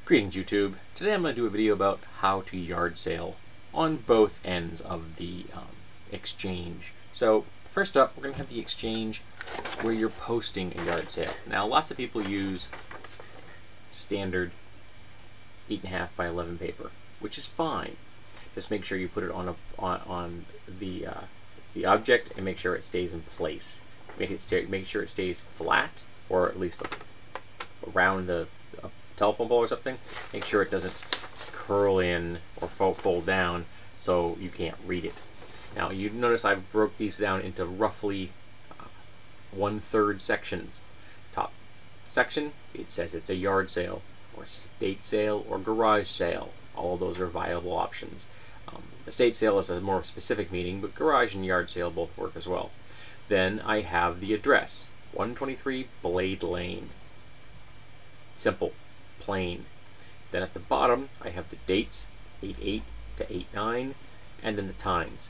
Greetings YouTube. Today I'm going to do a video about how to yard sale on both ends of the exchange. So first up, we're going to have the exchange where you're posting a yard sale. Now lots of people use standard 8.5 by 11 paper, which is fine. Just make sure you put it on the object and make sure it stays in place. Make sure it stays flat, or at least around the telephone pole or something. Make sure it doesn't curl in or fold down so you can't read it. Now you notice I broke these down into roughly 1/3 sections. Top section, it says it's a yard sale or estate sale or garage sale. All of those are viable options. Estate sale is a more specific meaning, but garage and yard sale both work as well. Then I have the address, 123 Blade Lane. Simple, plain. Then at the bottom I have the dates, 8/8 to 8/9, and then the times,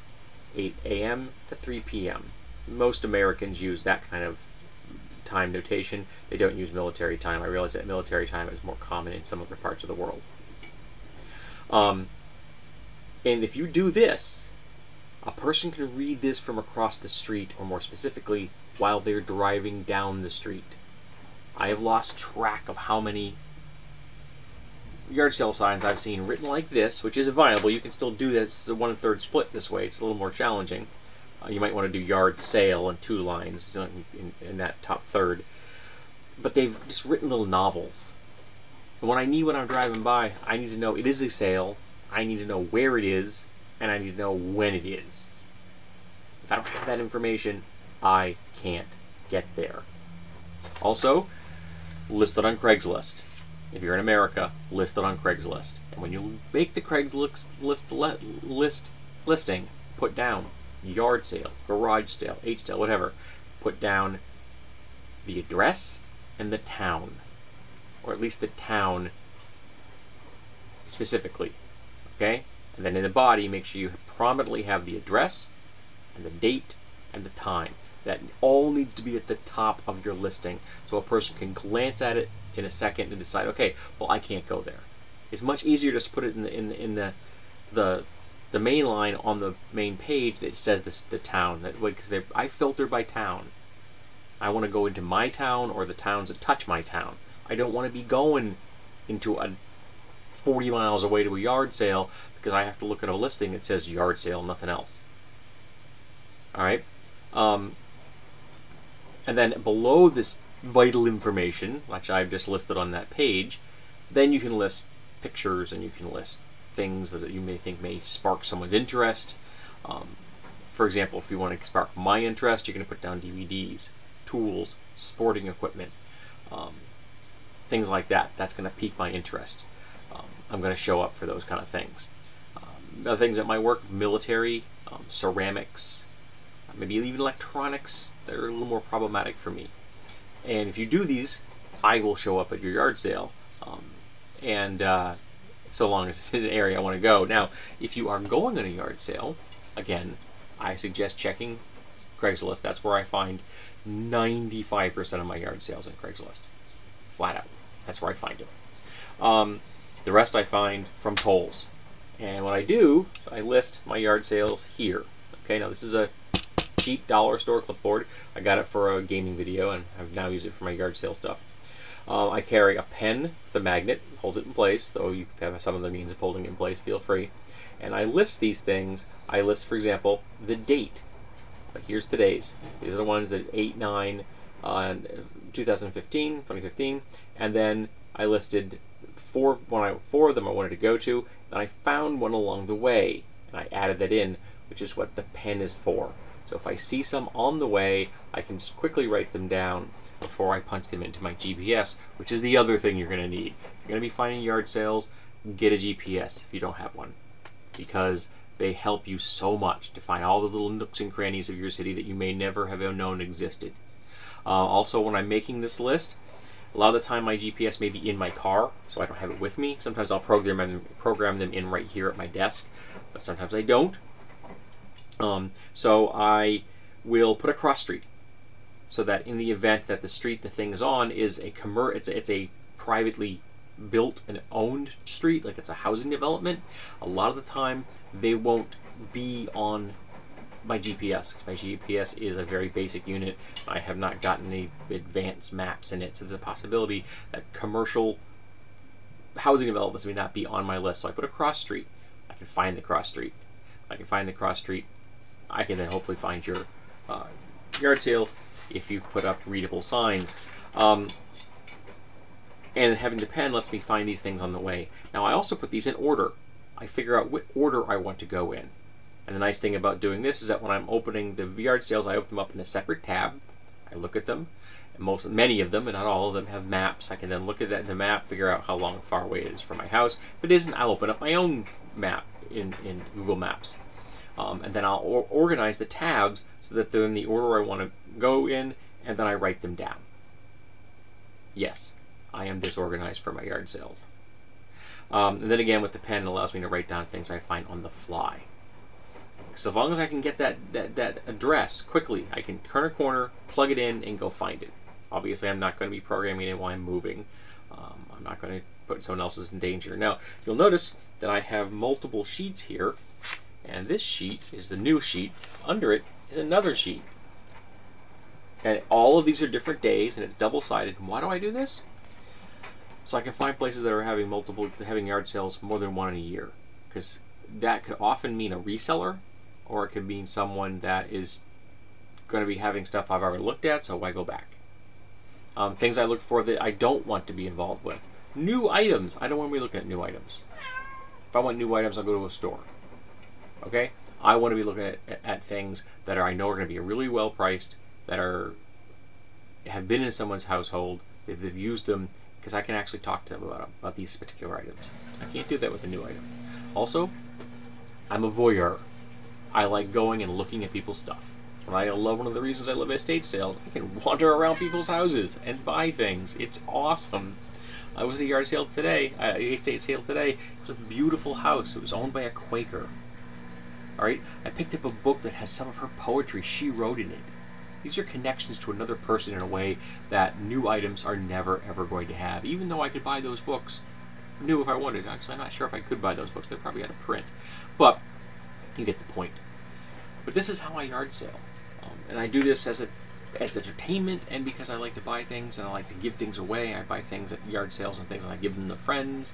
8 a.m. to 3 p.m. Most Americans use that kind of time notation. They don't use military time. I realize that military time is more common in some other parts of the world. And if you do this, a person can read this from across the street, or more specifically, while they're driving down the street. I have lost track of how many yard sale signs I've seen written like this, which is viable. You can still do this, a 1/3 split this way. It's a little more challenging. You might want to do yard sale in 2 lines in that top third. But they've just written little novels. And what I need when I'm driving by, I need to know it is a sale, I need to know where it is, and I need to know when it is. If I don't have that information, I can't get there. Also, listed on Craigslist. If you're in America, listed on Craigslist. And when you make the Craigslist listing, put down yard sale, garage sale, estate sale, whatever. Put down the address and the town, or at least the town specifically. Okay? And then in the body, make sure you prominently have the address and the date and the time. That all needs to be at the top of your listing, so a person can glance at it in a second and decide, okay, well, I can't go there. It's much easier to just put it in the main line on the main page that says the town. That way, because I filter by town. I want to go into my town or the towns that touch my town. I don't want to be going into 40 miles away to a yard sale because I have to look at a listing that says yard sale, nothing else. All right. And then below this vital information, which I've just listed on that page, then you can list pictures and you can list things that you may think may spark someone's interest. For example, if you want to spark my interest, you're going to put down DVDs, tools, sporting equipment, things like that. That's going to pique my interest. I'm going to show up for those kind of things. Other things that might work, military, ceramics, maybe even electronics. They're a little more problematic for me. And if you do these, I will show up at your yard sale, so long as it's in an area I want to go. Now, if you are going on a yard sale, again, I suggest checking Craigslist. That's where I find 95% of my yard sales on Craigslist. Flat out. That's where I find it. The rest I find from tolls. And what I do is I list my yard sales here. Okay, now this is a cheap dollar store clipboard. I got it for a gaming video and I've now used it for my yard sale stuff. I carry a pen with a magnet, holds it in place, though you have some of the means of holding it in place, feel free. And I list these things. I list, for example, the date. Like here's today's. These are the ones that 8/9 2015, and then I listed four of them I wanted to go to, and I found one along the way, and I added that in, which is what the pen is for. So if I see some on the way, I can quickly write them down before I punch them into my GPS, which is the other thing you're going to need. If you're going to be finding yard sales, get a GPS if you don't have one, because they help you so much to find all the little nooks and crannies of your city that you may never have known existed. Also, when I'm making this list, a lot of the time my GPS may be in my car, so I don't have it with me. Sometimes I'll program them in right here at my desk, but sometimes I don't. So I will put a cross street. so that in the event that the street the thing is on is a it's a privately built and owned street, like it's a housing development, a lot of the time they won't be on my GPS. My GPS is a very basic unit. I have not gotten any advanced maps in it, so there's a possibility that commercial housing developments may not be on my list. So I put a cross street. I can find the cross street. I can find the cross street. I can then hopefully find your yard sale if you've put up readable signs. And having the pen lets me find these things on the way. Now I also put these in order. I figure out what order I want to go in. And the nice thing about doing this is that when I'm opening the yard sales, I open them up in a separate tab. I look at them. And many of them, and not all of them, have maps. I can then look at that in the map, figure out how far away it is from my house. If it isn't, I'll open up my own map in Google Maps. And then I'll organize the tabs so that they're in the order I want to go in, and then I write them down. Yes, I am disorganized for my yard sales. And then again, with the pen, it allows me to write down things I find on the fly. So as long as I can get that address quickly, I can turn a corner, plug it in, and go find it. Obviously, I'm not going to be programming it while I'm moving. I'm not going to put someone else's in danger. Now, you'll notice that I have multiple sheets here, and this sheet is the new sheet. Under it is another sheet. And all of these are different days, and it's double-sided. And why do I do this? So I can find places that are having yard sales more than one in a year. Because that could often mean a reseller, or it could mean someone that is going to be having stuff I've already looked at, so why go back? Things I look for that I don't want to be involved with. New items. I don't want to be looking at new items. If I want new items, I'll go to a store. Okay? I want to be looking at things that I know are going to be really well priced, that have been in someone's household, that they've used them, because I can actually talk to them about these particular items. I can't do that with a new item. Also, I'm a voyeur. I like going and looking at people's stuff. And I love one of the reasons I love estate sales. I can wander around people's houses and buy things. It's awesome. I was at a yard sale today, estate sale today. It was a beautiful house. It was owned by a Quaker. All right, I picked up a book that has some of her poetry she wrote in it. These are connections to another person in a way that new items are never ever going to have. Even though I could buy those books new if I wanted. Actually, I'm not sure if I could buy those books. They're probably out of print. But you get the point. But this is how I yard sale. And I do this as entertainment, and because I like to buy things and I like to give things away. I buy things at yard sales and things, and I give them to friends.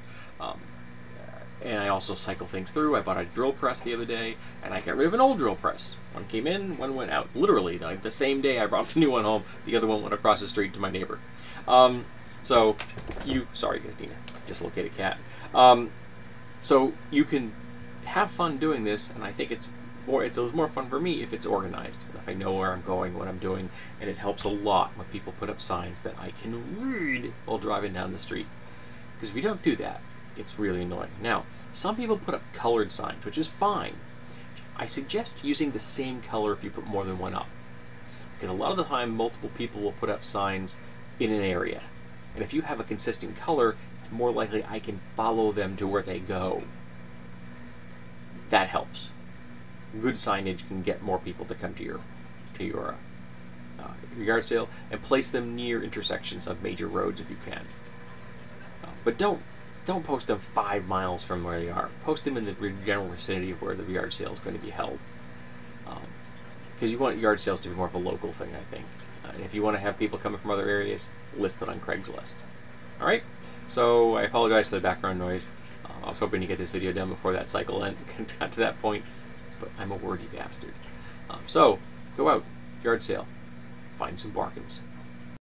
And I also cycle things through. I bought a drill press the other day, and I got rid of an old drill press. One came in, one went out. Literally, like the same day I brought the new one home, the other one went across the street to my neighbor. Sorry guys, Nina, dislocated cat. So you can have fun doing this, and I think it's more fun for me if it's organized, if I know where I'm going, what I'm doing, and it helps a lot when people put up signs that I can read while driving down the street. Because if you don't do that, it's really annoying. Now, some people put up colored signs, which is fine. I suggest using the same color if you put more than one up. Because a lot of the time, multiple people will put up signs in an area. And if you have a consistent color, it's more likely I can follow them to where they go. That helps. Good signage can get more people to come to your yard sale, and place them near intersections of major roads if you can. But don't post them 5 miles from where they are. Post them in the general vicinity of where the yard sale is going to be held. Because you want yard sales to be more of a local thing, I think. And if you want to have people coming from other areas, list it on Craigslist. Alright? So I apologize for the background noise. I was hoping to get this video done before that cycle got to that point, but I'm a wordy bastard. So, go out, yard sale, find some bargains.